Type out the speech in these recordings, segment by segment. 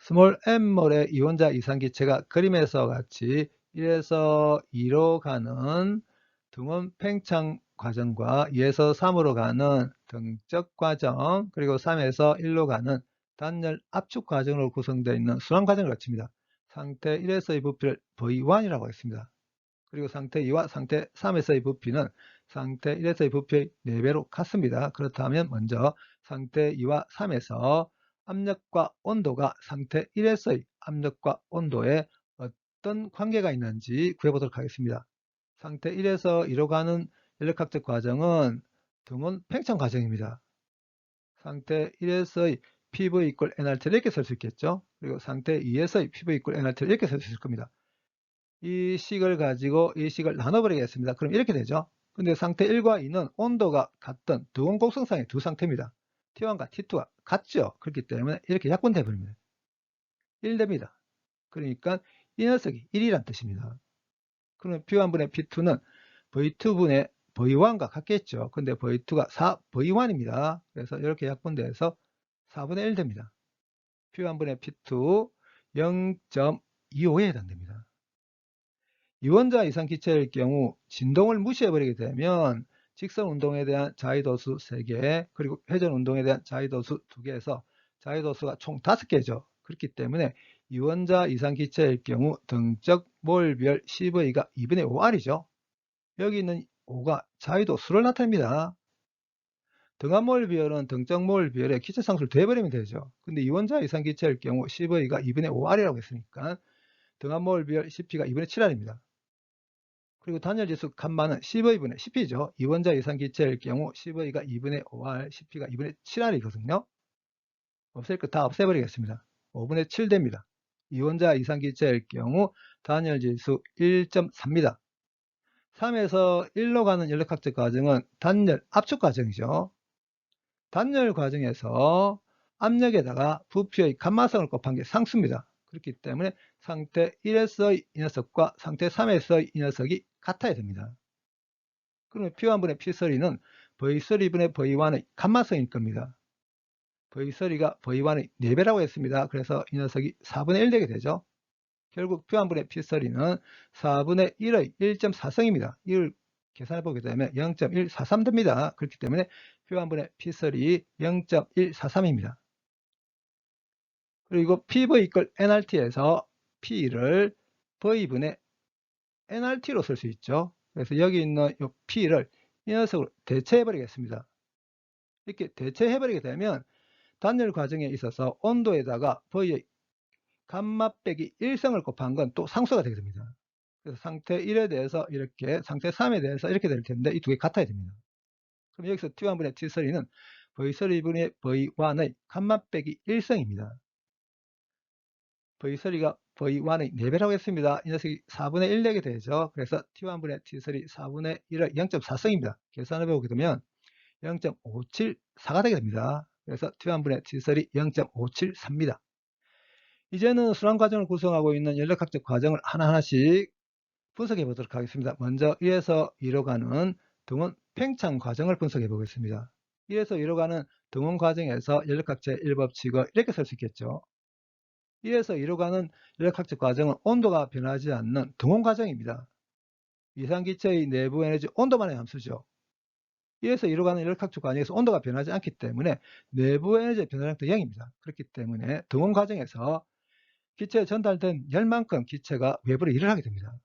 스몰 n몰의 이원자 이산기체가 그림에서 같이 1에서 2로 가는 등원 팽창 과정과 2에서 3으로 가는 등적 과정, 그리고 3에서 1로 가는 단열 압축 과정으로 구성되어 있는 순환 과정을 거칩니다. 상태 1에서의 부피를 V1이라고 했습니다. 그리고 상태 2와 상태 3에서의 부피는 상태 1에서의 부피의 4배로 같습니다. 그렇다면 먼저 상태 2와 3에서 압력과 온도가 상태 1에서의 압력과 온도에 어떤 관계가 있는지 구해보도록 하겠습니다. 상태 1에서 2로 가는 연력학적 과정은 등원 팽창 과정입니다. 상태 1에서의 PV 이퀄 nRT를 이렇게 쓸 수 있겠죠. 그리고 상태 2에서의 PV 이퀄 nRT를 이렇게 쓸 수 있을 겁니다. 이 식을 가지고 이 식을 나눠버리겠습니다. 그럼 이렇게 되죠. 근데 상태 1과 2는 온도가 같던 등원 곡선상의 두 상태입니다. T1과 T2가 같죠. 그렇기 때문에 이렇게 약분돼 버립니다. 1 됩니다. 그러니까 이 녀석이 1이란 뜻입니다. 그러면 P1분의 P2는 V2분의 V1과 같겠죠. 근데 V2가 4V1입니다. 그래서 이렇게 약분돼서 4분의 1 됩니다. P1분의 P2 0.25에 해당됩니다. 이원자 이상 기체일 경우 진동을 무시해버리게 되면 직선 운동에 대한 자위도수 3개, 그리고 회전 운동에 대한 자위도수 2개에서 자위도수가 총 5개죠. 그렇기 때문에 이원자 이상 기체일 경우 등적 몰별 CV가 2분의 5R이죠. 여기 있는 5가 자위도수를 나타냅니다. 등한몰 비율은 등적 몰 비율의 기체 상수를 더해버리면 되죠. 근데 이원자 이상 기체일 경우 CV가 2분의 5R이라고 했으니까 등한몰 비율 CP가 2분의 7R입니다. 그리고 단열지수 칸마는 CV분의 CP죠. 이원자 이상 기체일 경우 CV가 2분의 5R, CP가 2분의 7R이거든요. 없앨 거 다 없애버리겠습니다. 5분의 7 됩니다. 이원자 이상 기체일 경우 단열지수 1.4입니다. 3에서 1로 가는 연력학적 과정은 단열 압축 과정이죠. 단열 과정에서 압력에다가 부피의 감마성을 곱한 게 상수입니다. 그렇기 때문에 상태 1에서의 이 녀석과 상태 3에서의 이 녀석이 같아야 됩니다. 그러면 P1분의 P3는 V3분의 V1의 감마성일 겁니다. V3가 V1의 4배라고 했습니다. 그래서 이 녀석이 4분의 1 되게 되죠. 결국 P1분의 P3는 4분의 1의 1.4성입니다. 이걸 계산해 보게 되면 0.143 됩니다. 그렇기 때문에 P1분의 P3 0.143입니다. 그리고 PV 이퀄 nRT에서 P를 V분의 nRT로 쓸 수 있죠. 그래서 여기 있는 이 P를 이 녀석으로 대체해 버리겠습니다. 이렇게 대체해 버리게 되면 단열 과정에 있어서 온도에다가 V의 감마 빼기 1성을 곱한 건 또 상수가 되게 됩니다. 그래서 상태 1에 대해서 이렇게, 상태 3에 대해서 이렇게 될 텐데 이 두 개 같아야 됩니다. 그럼 여기서 T1분의 T3는 V3분의 V1의 감마 빼기 1성입니다. V3가 V1의 4배라고 했습니다. 이 녀석이 4분의 1 내게 되죠. 그래서 T1분의 T3 4분의 1의 0.4성입니다. 계산해 보게 되면 0.574가 되게 됩니다. 그래서 T1분의 T3 0.574입니다. 이제는 순환 과정을 구성하고 있는 연력학적 과정을 하나하나씩 분석해 보도록 하겠습니다. 먼저 1에서 2로 가는 등원 팽창 과정을 분석해 보겠습니다. 1에서 2로 가는 등원 과정에서 연력학적 1법칙을 이렇게 쓸 수 있겠죠. 1에서 2로 가는 연력학적 과정은 온도가 변하지 않는 등원 과정입니다. 이산기체의 내부 에너지 온도만의 함수죠. 1에서 2로 가는 연력학적 과정에서 온도가 변하지 않기 때문에 내부 에너지의 변화량도 0입니다. 그렇기 때문에 등원 과정에서 기체에 전달된 열만큼 기체가 외부로 일을 하게 됩니다.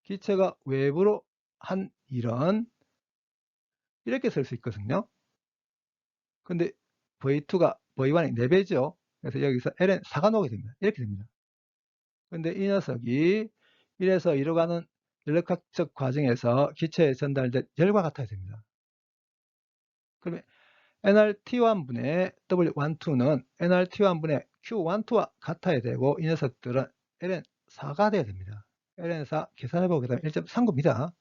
기체가 외부로 한 일은 이렇게 쓸 수 있거든요. 근데 V2가 V1의 4배죠. 그래서 여기서 Ln 4가 나오게 됩니다. 이렇게 됩니다. 근데 이 녀석이 1에서 2로 가는 연력학적 과정에서 기체에 전달된 열과 같아야 됩니다. 그러면 nRT1분의 W12는 nRT1분의 Q12와 같아야 되고 이 녀석들은 Ln4가 돼야 됩니다. Ln4 계산해보게 되면 1.39입니다.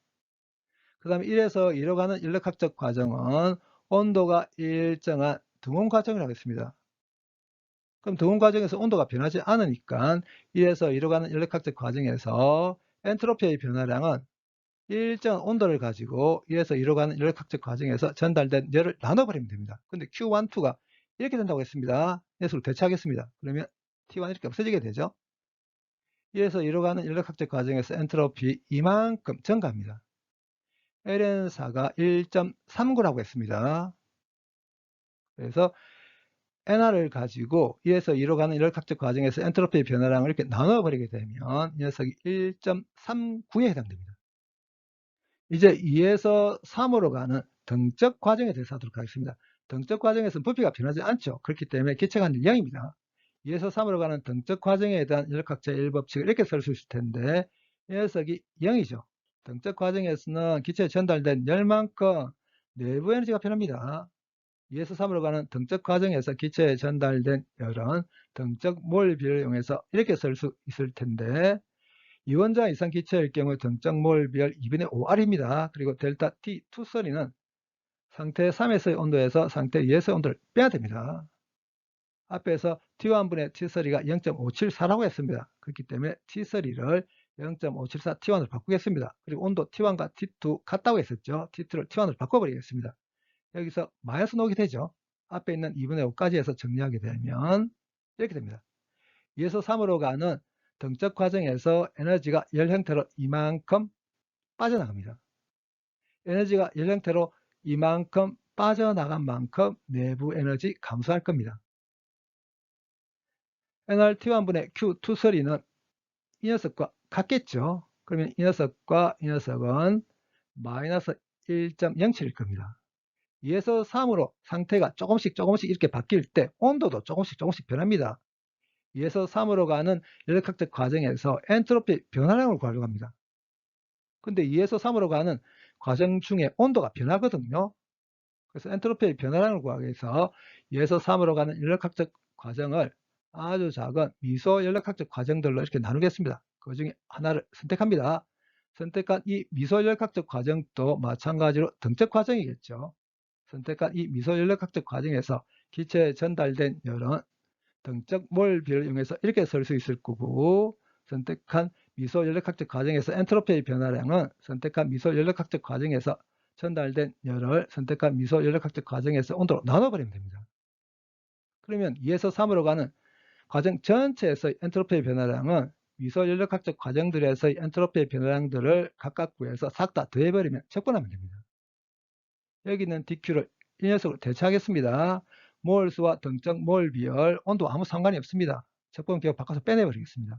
그 다음에 1에서 2로 가는 연력학적 과정은 온도가 일정한 등원 과정을 하겠습니다. 그럼 등원 과정에서 온도가 변하지 않으니까 1에서 2로 가는 연력학적 과정에서 엔트로피의 변화량은 일정한 온도를 가지고 1에서 2로 가는 연력학적 과정에서 전달된 열을 나눠버리면 됩니다. 근데 Q12가 이렇게 된다고 했습니다. 녀석을 대체하겠습니다. 그러면 T1 이렇게 없어지게 되죠. 1에서 2로 가는 연력학적 과정에서 엔트로피 이만큼 증가합니다. LN4가 1.39라고 했습니다. 그래서 NR을 가지고 1에서 2로 가는 연력학적 과정에서 엔트로피의 변화량을 이렇게 나눠버리게 되면 이 녀석이 1.39에 해당됩니다. 이제 2에서 3으로 가는 등적 과정에 대해서 하도록 하겠습니다. 등적 과정에서는 부피가 변하지 않죠. 그렇기 때문에 기체가 한 0입니다. 2에서 3으로 가는 등적 과정에 대한 연력학적 1법칙을 이렇게 쓸 수 있을 텐데 이 녀석이 0이죠. 등적 과정에서는 기체에 전달된 열만큼 내부 에너지가 변합니다. 2에서 3으로 가는 등적 과정에서 기체에 전달된 열은 등적 몰 비율을 이용해서 이렇게 쓸 수 있을 텐데 이원자 이상 기체일 경우 등적 몰 비율 2분의 5R입니다. 그리고 델타 T2 소리는 상태 3에서의 온도에서 상태 2에서의 온도를 빼야 됩니다. 앞에서 T1분의 T3가 0.574라고 했습니다. 그렇기 때문에 T3를 0.574 T1으로 바꾸겠습니다. 그리고 온도 T1과 T2 같다고 했었죠. T2를 T1으로 바꿔버리겠습니다. 여기서 마이너스 놓게 되죠. 앞에 있는 2분의 5까지 해서 정리하게 되면 이렇게 됩니다. 2에서 3으로 가는 등적 과정에서 에너지가 열 형태로 이만큼 빠져나갑니다. 에너지가 열 형태로 이만큼 빠져나간 만큼 내부 에너지 감소할 겁니다. nRT1분의 Q2처리는 이 녀석과 같겠죠. 그러면 이 녀석과 이 녀석은 마이너스 1.07일 겁니다. 2에서 3으로 상태가 조금씩 이렇게 바뀔 때 온도도 조금씩 변합니다. 2에서 3으로 가는 연력학적 과정에서 엔트로피 변화량을 구하려고 합니다. 근데 2에서 3으로 가는 과정 중에 온도가 변하거든요. 그래서 엔트로피의 변화량을 구하기 위해서 2에서 3으로 가는 연력학적 과정을 아주 작은 미소 연력학적 과정들로 이렇게 나누겠습니다. 그 중에 하나를 선택합니다. 선택한 이 미소 연력학적 과정도 마찬가지로 등적 과정이겠죠. 선택한 이 미소 연력학적 과정에서 기체에 전달된 열은 등적 몰 비율을 이용해서 이렇게 쓸 수 있을 거고 선택한 미소 연력학적 과정에서 엔트로피의 변화량은 선택한 미소 연력학적 과정에서 전달된 열을 선택한 미소 연력학적 과정에서 온도로 나눠버리면 됩니다. 그러면 2에서 3으로 가는 과정 전체에서의 엔트로피의 변화량은 미소 연력학적 과정들에서의 엔트로피의 변화량들을 각각 구해서 싹 다 더해버리면 적분하면 됩니다. 여기 있는 DQ를 이 녀석으로 대체하겠습니다. 몰수와 등적 몰 비율, 온도와 아무 상관이 없습니다. 적분 기호 바꿔서 빼내버리겠습니다.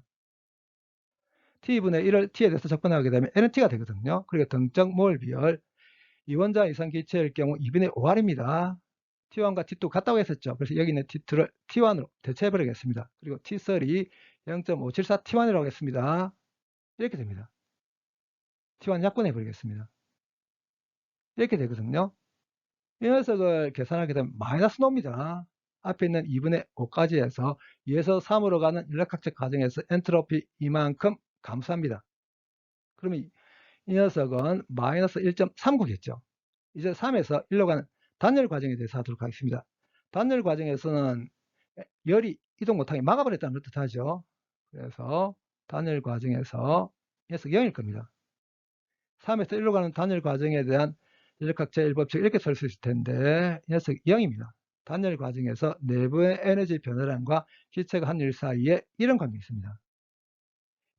T분의 1을 T에 대해서 적분하게 되면 NT가 되거든요. 그리고 등적 몰 비율, 이원자 이상 기체일 경우 2분의 5R입니다. T1과 T2 같다고 했었죠. 그래서 여기 있는 T2를 T1으로 대체해버리겠습니다. 그리고 T3 0.574 T1이라고 했습니다. 이렇게 됩니다. T1 약분해버리겠습니다. 이렇게 되거든요. 이 녀석을 계산하게 되면 마이너스 나옵니다. 앞에 있는 2분의 5까지 해서 2에서 3으로 가는 연력학적 과정에서 엔트로피 이만큼 감소합니다. 그러면 이 녀석은 마이너스 1.39겠죠. 이제 3에서 1로 가는 단열 과정에 대해서 하도록 하겠습니다. 단열 과정에서는 열이 이동 못하게 막아버렸다는 뜻하죠. 그래서 단열 과정에서 이 녀석 0일 겁니다. 3에서 1로 가는 단열 과정에 대한 연력학적 1법칙 이렇게 쓸 수 있을 텐데 이 녀석 0입니다. 단열 과정에서 내부의 에너지 변화량과 기체가 한 일 사이에 이런 관계가 있습니다.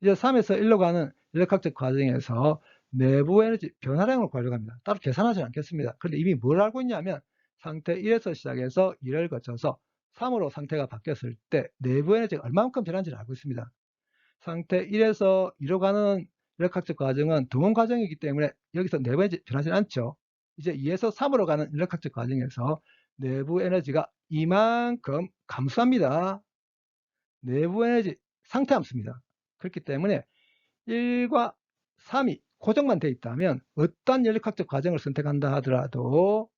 이제 3에서 1로 가는 연력학적 과정에서 내부 에너지 변화량을 구하려고 합니다. 따로 계산하지 않겠습니다. 그런데 이미 뭘 알고 있냐면 상태 1에서 시작해서 2를 거쳐서 3으로 상태가 바뀌었을 때 내부 에너지가 얼마만큼 변한지를 알고 있습니다. 상태 1에서 2로 가는 연력학적 과정은 등원 과정이기 때문에 여기서 내부 에너지 변하지 않죠. 이제 2에서 3으로 가는 연력학적 과정에서 내부 에너지가 이만큼 감소합니다. 내부 에너지 상태 함수입니다. 그렇기 때문에 1과 3이 고정만 되어 있다면 어떤 연력학적 과정을 선택한다 하더라도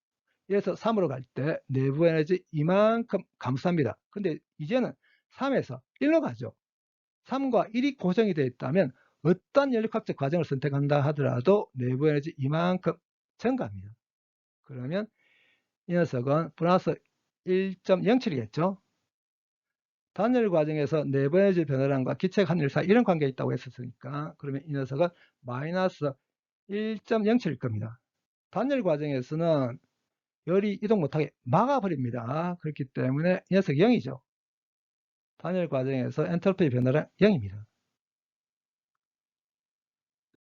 1에서 3으로 갈 때 내부 에너지 이만큼 감소합니다. 근데 이제는 3에서 1로 가죠. 3과 1이 고정이 되어 있다면 어떤 연력학적 과정을 선택한다 하더라도 내부 에너지 이만큼 증가합니다. 그러면 이 녀석은 플러스 1.07이겠죠. 단열 과정에서 내부 에너지 변화량과 기체가 한 일 사이 이런 관계가 있다고 했었으니까 그러면 이 녀석은 마이너스 1.07일 겁니다. 단열 과정에서는 열이 이동 못하게 막아버립니다. 그렇기 때문에 이 녀석 0이죠. 단일 과정에서 엔탈피 변화량 0입니다.